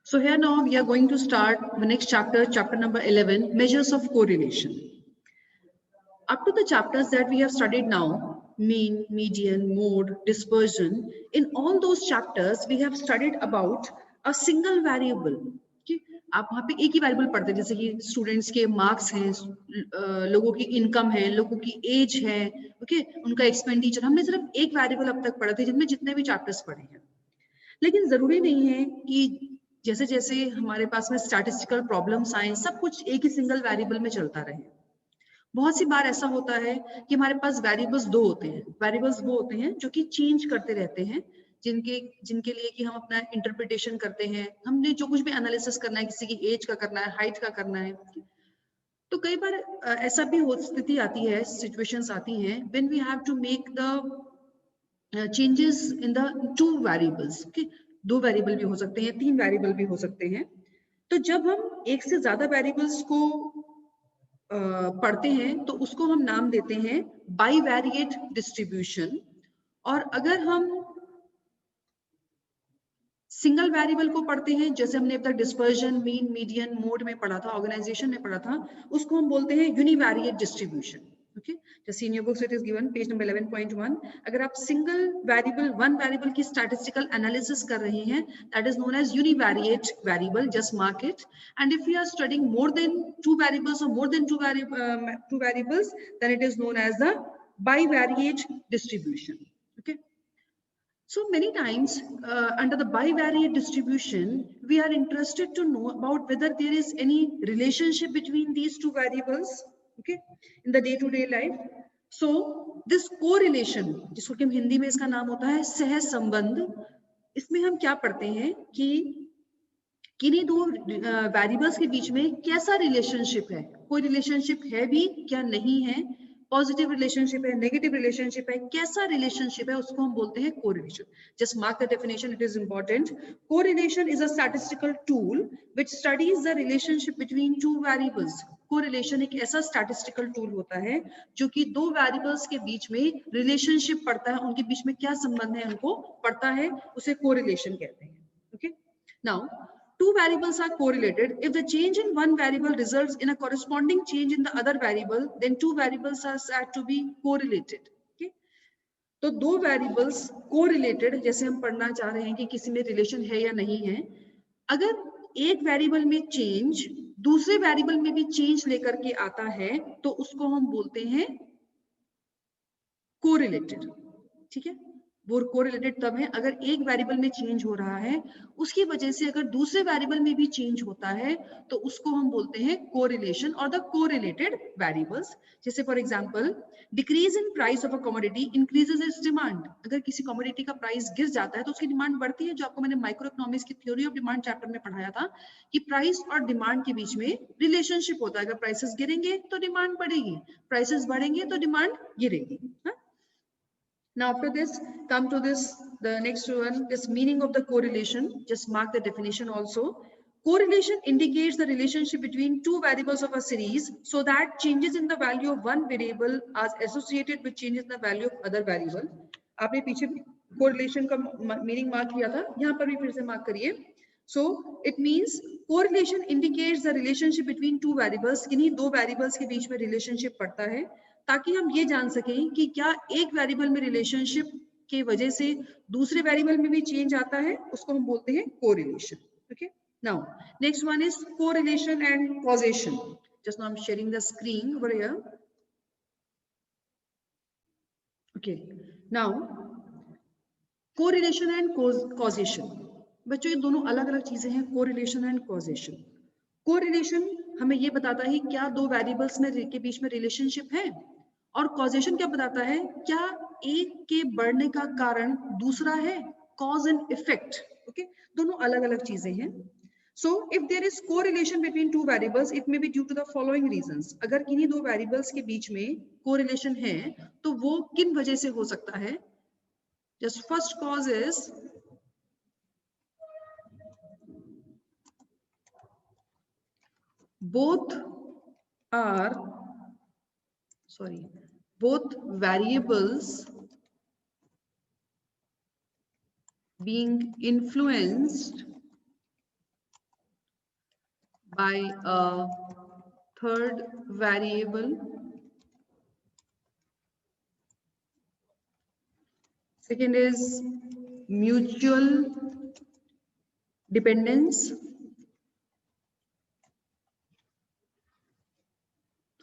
So here now we are going to start the next chapter, chapter number 11, measures of correlation. Up to the chapters that we have studied now, mean, median, mode, dispersion, in all those chapters we have studied about a single variable. Okay? आप वहाँ पे एक ही variable पढ़ते हैं, जैसे कि students के marks हैं, लोगों की इनकम है, लोगों की एज है, ओके, उनका एक्सपेंडिचर. हमने सिर्फ एक वेरिएबल अब तक पढ़े थे जिनमें जितने भी चैप्टर्स पढ़े हैं. लेकिन जरूरी नहीं है कि जैसे जैसे हमारे पास में स्टैटिस्टिकल प्रॉब्लम्स आए, सब कुछ एक ही सिंगल वेरिएबल में चलता रहे. बहुत सी बार ऐसा होता है कि हमारे पास वेरिएबल्स दो होते हैं. वेरिएबल्स वो होते हैं जो कि चेंज करते रहते हैं, जिनके लिए कि हम अपना इंटरप्रिटेशन करते हैं. हमने जो कुछ भी एनालिसिस करना है, किसी की एज का करना है, हाइट का करना है, तो कई बार ऐसा भी स्थिति आती है, सिचुएशंस आती हैं when we have to make the changes in the two variables. दो वेरिएबल भी हो सकते हैं, तीन वेरिएबल भी हो सकते हैं. तो जब हम एक से ज्यादा वेरिएबल्स को पढ़ते हैं तो उसको हम नाम देते हैं बाईवेरिएट डिस्ट्रीब्यूशन. और अगर हम सिंगल वेरिएबल को पढ़ते हैं, जैसे हमने अब तक डिस्पर्जन, मीन, मीडियन, मोड में पढ़ा था, ऑर्गेनाइजेशन में पढ़ा था, उसको हम बोलते हैं यूनिवेरिएट डिस्ट्रीब्यूशन. ओके, जैसे in your books it is given page number 11.1. अगर आप सिंगल वेरिएबल, वन वेरिएबल की स्टैटिस्टिकल एनालिसिस कर रहे हैं, that is known as univariate variable, just mark it. And if you are studying more than two variables और more than two variables, then it is known as the bivariate distribution. Okay. So many times under the bivariate distribution, we are interested to know about whether there is any relationship between these two variables, okay, in the day-to-day life. So this correlation, जिसको कि हम हिंदी में इसका नाम होता है सह संबंध, इसमें हम क्या पढ़ते हैं कि किन्हीं दो वेरिएबल्स के बीच में कैसा रिलेशनशिप है, कोई रिलेशनशिप है भी क्या नहीं है, पॉजिटिव रिलेशनशिप है, नेगेटिव रिलेशनशिप है, कैसा रिलेशनशिप है, उसको हम बोलते हैं correlation. Just mark the definition, it is important. Correlation is a statistical tool which studies the relationship between two variables. Correlation एक ऐसा स्टैटिस्टिकल टूल होता है जो कि दो वेरिएबल्स के बीच में रिलेशनशिप पढ़ता है, उनके बीच में क्या संबंध है उनको पढ़ता है, उसे कोरिलेशन कहते हैं. Okay, now two variables are correlated. If the change in one variable results in a corresponding change in the other variable, then two variables are said to be correlated. Okay? तो दो variables correlated, जैसे हम पढ़ना चाह रहे हैं कि किसी में relation है या नहीं है. अगर एक variable में change दूसरे variable में भी change लेकर के आता है, तो उसको हम बोलते हैं correlated. ठीक है, वो कोरिलेटेड तब है अगर एक वेरिएबल में चेंज हो रहा है, उसकी वजह से अगर दूसरे वेरिएबल में भी चेंज होता है, तो उसको हम बोलते हैं कोरिलेशन और द कोरिलेटेड वेरिएबल्स. जैसे for example, decrease in price of a commodity increases it's demand. अगर किसी कमोडिटी का प्राइस गिर जाता है तो उसकी डिमांड बढ़ती है, जो आपको मैंने माइक्रो इकोनॉमिक्स की थ्योरी ऑफ डिमांड चैप्टर में पढ़ाया था कि प्राइस और डिमांड के बीच में रिलेशनशिप होता है. अगर प्राइसेस गिरेंगे तो डिमांड बढ़ेगी, प्राइसेस बढ़ेंगे तो डिमांड गिरेगी. Now after this, come to this, the next one, this meaning of the correlation. Just mark the definition also. Correlation indicates the relationship between two variables of a series so that changes in the value of one variable are associated with changes in the value of other variable. आपने पीछे correlation का meaning mark किया था, यहाँ पर भी फिर से mark करिए. So it means correlation indicates the relationship between two variables. किन्हीं दो variables के बीच में relationship पड़ता है, ताकि हम ये जान सकें कि क्या एक वेरिएबल में रिलेशनशिप के वजह से दूसरे वेरिएबल में भी चेंज आता है, उसको हम बोलते हैं correlation. Okay, now next one is correlation and causation. Just now I am sharing the screen over here. Okay, now correlation and causation. बच्चों, ये दोनों अलग अलग चीजें हैं, कोरिलेशन एंड कॉजेशन. कोरिलेशन हमें ये बताता है क्या दो वेरिएबल्स में के बीच में रिलेशनशिप है, और कॉजेशन क्या बताता है, क्या एक के बढ़ने का कारण दूसरा है, कॉज एंड इफेक्ट. ओके, दोनों अलग अलग चीजें हैं. So if there is correlation between two variables, it may be due to the following reasons. अगर किन्हीं दो वेरिएबल्स के बीच में कोरिलेशन है तो वो किन वजह से हो सकता है. Just first cause is both variables being influenced by a third variable. Second is mutual dependence,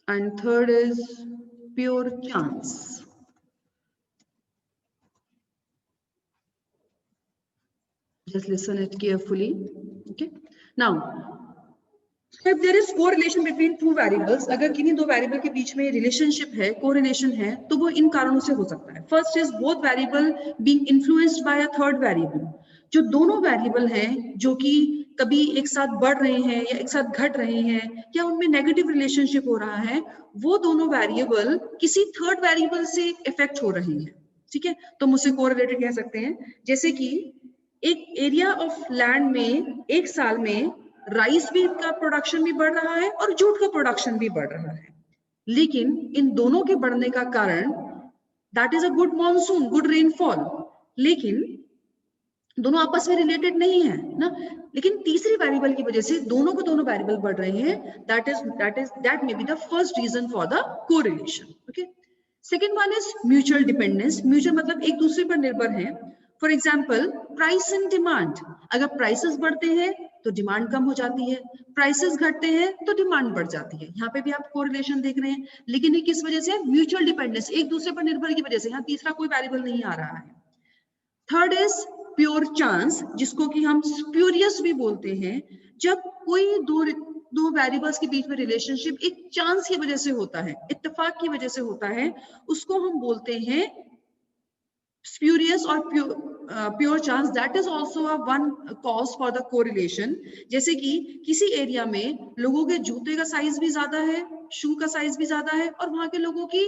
and third is pure chance. Just listen it carefully. Okay. Now, if there is correlation between two variables, अगर किन्हीं दो variable के बीच में relationship है, correlation है, तो वो इन कारणों से हो सकता है. First is both variable being influenced by a third variable. जो दोनों वेरिएबल हैं जो कि कभी एक साथ बढ़ रहे हैं या एक साथ घट रहे हैं या उनमें नेगेटिव रिलेशनशिप हो रहा है, वो दोनों वेरिएबल किसी थर्ड वेरिएबल से इफेक्ट हो रहे हैं. ठीक है, तो हम उसे कोरिलेटेड कह सकते हैं. जैसे कि एक एरिया ऑफ लैंड में एक साल में राइस भी का प्रोडक्शन भी बढ़ रहा है और जूट का प्रोडक्शन भी बढ़ रहा है, लेकिन इन दोनों के बढ़ने का कारण that is a good monsoon, good rainfall, लेकिन दोनों आपस में रिलेटेड नहीं है ना. लेकिन तीसरी वेरिएबल की वजह से दोनों को दोनों वेरिएबल बढ़ रहे हैं. That may be the first reason for the correlation. Okay. Second one is mutual dependence. Mutual मतलब एक दूसरे पर निर्भर है. For example price and demand. अगर प्राइसेस बढ़ते हैं तो डिमांड कम हो जाती है, प्राइसेस घटते हैं तो डिमांड बढ़ जाती है. यहाँ पे भी आप कोरिलेशन देख रहे हैं, लेकिन ये किस वजह से? म्यूचुअल डिपेंडेंस, एक दूसरे पर निर्भर की वजह से. यहाँ तीसरा कोई वेरिएबल नहीं आ रहा है. थर्ड इज प्योर चांस, जिसको कि हम स्प्यूरियस भी बोलते हैं. जब कोई दो वेरिएबल्स के बीच में रिलेशनशिप एक चांस की वजह से होता है, इत्तेफाक की वजह से होता है, उसको हम बोलते हैं spurious or pure chance. That is also a one cause for the correlation. जैसे कि किसी एरिया में लोगों के जूते का साइज भी ज्यादा है, शू का साइज भी ज्यादा है और वहां के लोगों की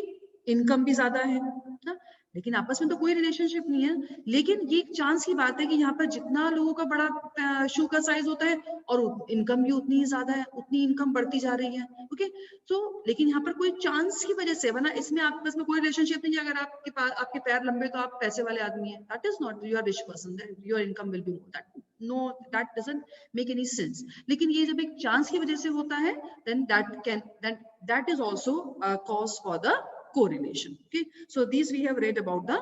इनकम भी ज्यादा है ना? लेकिन आपस में तो कोई रिलेशनशिप नहीं है. लेकिन ये एक चांस की बात है कि यहाँ पर जितना लोगों का बड़ा शू का साइज होता है और इनकम भी उतनी ही ज्यादा है, उतनी इनकम बढ़ती जा रही है. ओके. तो लेकिन यहाँ पर कोई चांस की वजह से, वरना इसमें आपस में कोई रिलेशनशिप नहीं है. अगर आपके पास आपके पैर लंबे तो आप पैसे वाले आदमी हैं. That is not you are rich person, your income will be more. That doesn't make any sense. लेकिन ये जब एक चांस की वजह से होता है, then that is also a cause for the correlation. Okay, so these we have read about the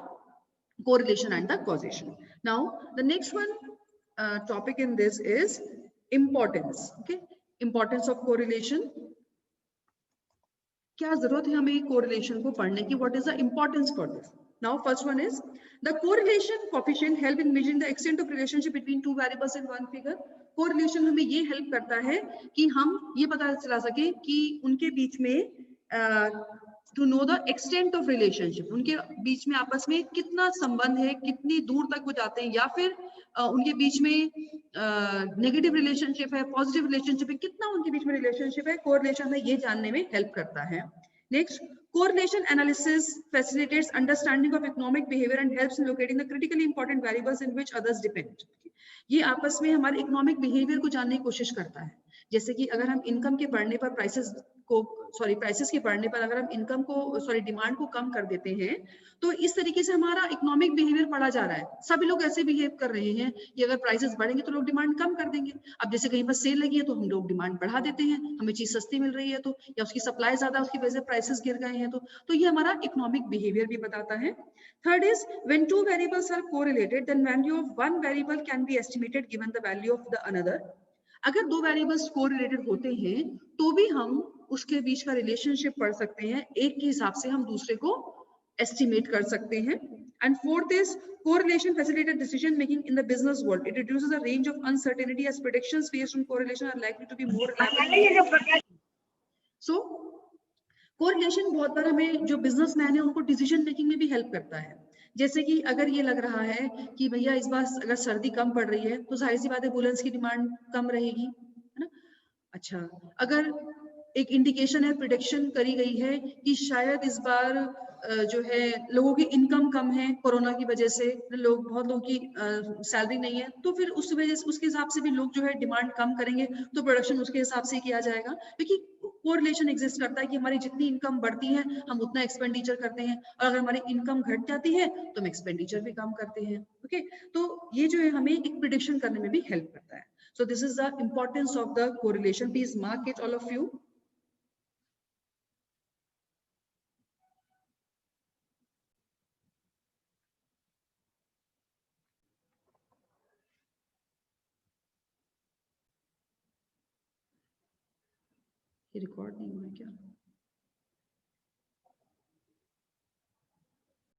correlation and the causation. Now the next one topic in this is importance. Okay, importance of correlation. क्या जरूरत है हमें correlation को पढ़ने की? What is the importance for this? Now first one is the correlation coefficient help in measuring the extent of relationship between two variables in one figure. correlation हमें ये help करता है कि हम ये पता चला सके कि उनके बीच में to know the extent of relationship, उनके बीच में आपस में कितना संबंध है, कितनी दूर तक वो जाते हैं, या फिर उनके बीच में नेगेटिव रिलेशनशिप है, पॉजिटिव रिलेशनशिप है, कितना उनके बीच में रिलेशनशिप है. कोरिलेशन में ये जानने में हेल्प करता है. Next, correlation analysis facilitates understanding of economic behavior and helps in locating the critically important variables in which others depend. ये आपस में हमारे इकोनॉमिक बिहेवियर को जानने की कोशिश करता है. जैसे कि अगर हम इनकम के बढ़ने पर प्राइसेस के बढ़ने पर अगर हम इनकम को डिमांड को कम कर देते हैं, तो इस तरीके से हमारा इकोनॉमिक बिहेवियर पढ़ा जा रहा है. सभी लोग ऐसे बिहेव कर रहे हैं कि अगर प्राइसेस बढ़ेंगे तो लोग डिमांड कम कर देंगे. अब जैसे कहीं पर सेल लगी है तो हम लोग डिमांड बढ़ा देते हैं, हमें चीज सस्ती मिल रही है तो, या उसकी सप्लाई ज्यादा, उसकी वजह से प्राइसेस गिर गए हैं तो ये हमारा इकोनॉमिक बिहेवियर भी बताता है. Third is when two variables are correlated then value of one variable can be estimated given the value of the another. अगर दो वेरिएबल्स कोरिलेटेड होते हैं तो भी हम उसके बीच का रिलेशनशिप पढ़ सकते हैं, एक के हिसाब से हम दूसरे को एस्टिमेट कर सकते हैं. And fourth is correlation facilitates decision making in the business world. It reduces a range of uncertainty as predictions based on correlation are likely to be more reliable. So correlation बहुत बार हमें जो businessman है उनको decision making में भी help करता है. जैसे कि अगर ये लग रहा है कि भैया इस बार अगर सर्दी कम पड़ रही है तो जाहिर सी बात है वुलन्स की डिमांड कम रहेगी, है ना. अच्छा, अगर एक इंडिकेशन है, प्रिडिक्शन करी गई है कि शायद इस बार जो है लोगों की इनकम कम है कोरोना की वजह से, बहुत लोगों की सैलरी नहीं है, तो फिर उस वजह से उसके हिसाब से भी लोग जो है डिमांड कम करेंगे, तो प्रोडक्शन उसके हिसाब से किया जाएगा. क्योंकि कोरिलेशन एग्जिस्ट करता है कि हमारी जितनी इनकम बढ़ती है हम उतना एक्सपेंडिचर करते हैं, और अगर हमारी इनकम घट जाती है तो हम एक्सपेंडिचर भी कम करते हैं. ओके, तो ये जो है हमें एक प्रिडिक्शन करने में भी हेल्प करता है. So this is the importance of the correlation. Please mark it, all of you. ये रिकॉर्ड नहीं हुआ क्या?